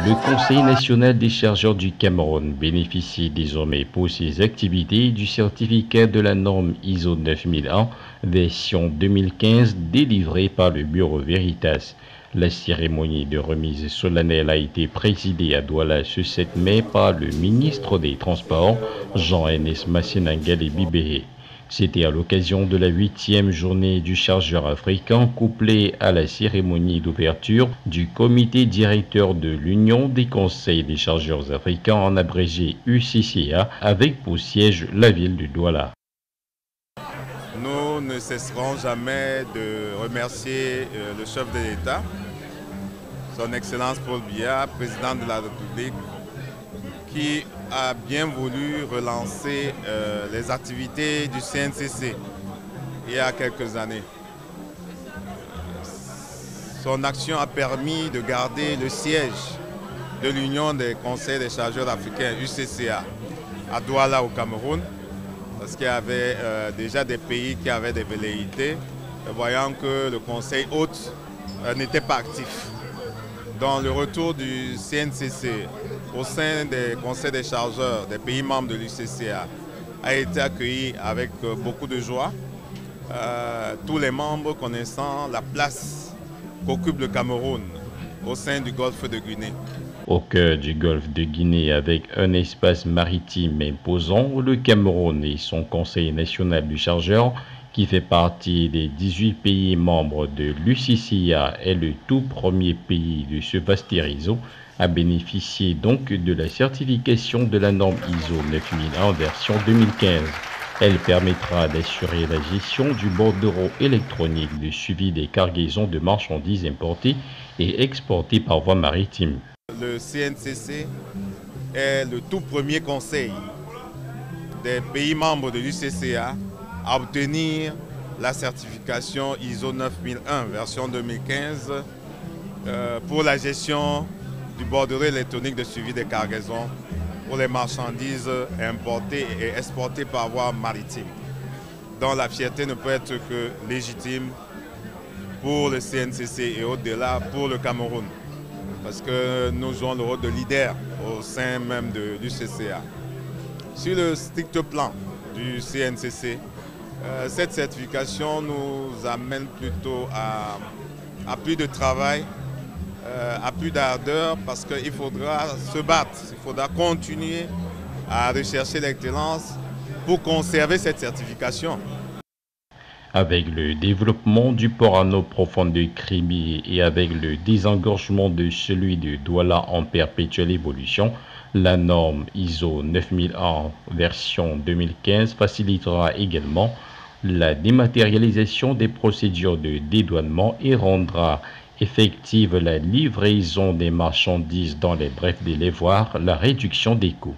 Le Conseil national des chargeurs du Cameroun bénéficie désormais pour ses activités du certificat de la norme ISO 9001 version 2015 délivré par le Bureau Veritas. La cérémonie de remise solennelle a été présidée à Douala ce 7 mai par le ministre des Transports, Jean-Ernest Masséna-Ngalé Bibéhé. C'était à l'occasion de la 8e journée du chargeur africain couplée à la cérémonie d'ouverture du comité directeur de l'Union des conseils des chargeurs africains en abrégé UCCA avec pour siège la ville de Douala. Nous ne cesserons jamais de remercier le chef de l'État, son Excellence Paul Biya, président de la République, qui a bien voulu relancer les activités du CNCC il y a quelques années. Son action a permis de garder le siège de l'Union des conseils des chargeurs africains, UCCA, à Douala au Cameroun, parce qu'il y avait déjà des pays qui avaient des velléités, voyant que le conseil hôte n'était pas actif. Dans le retour du CNCC au sein des conseils des chargeurs des pays membres de l'UCCA a été accueilli avec beaucoup de joie. Tous les membres connaissant la place qu'occupe le Cameroun au sein du golfe de Guinée. Au cœur du golfe de Guinée, avec un espace maritime imposant, le Cameroun et son Conseil national du chargeur, qui fait partie des 18 pays membres de l'UCCA, est le tout premier pays de ce vaste réseau à bénéficier donc de la certification de la norme ISO 9001 version 2015. Elle permettra d'assurer la gestion du bordereau électronique de suivi des cargaisons de marchandises importées et exportées par voie maritime. Le CNCC est le tout premier conseil des pays membres de l'UCCA à obtenir la certification ISO 9001 version 2015 pour la gestion du bordereau électronique de suivi des cargaisons pour les marchandises importées et exportées par voie maritime, dont la fierté ne peut être que légitime pour le CNCC et au-delà pour le Cameroun, parce que nous jouons le rôle de leader au sein même de l'UCCA. Sur le strict plan du CNCC, cette certification nous amène plutôt à plus de travail, à plus d'ardeur, parce qu'il faudra se battre, il faudra continuer à rechercher l'excellence pour conserver cette certification. Avec le développement du port à eau profonde de Kribi et avec le désengorgement de celui de Douala en perpétuelle évolution, la norme ISO 9001 version 2015 facilitera également la dématérialisation des procédures de dédouanement et rendra effective la livraison des marchandises dans les brefs délais, voire la réduction des coûts.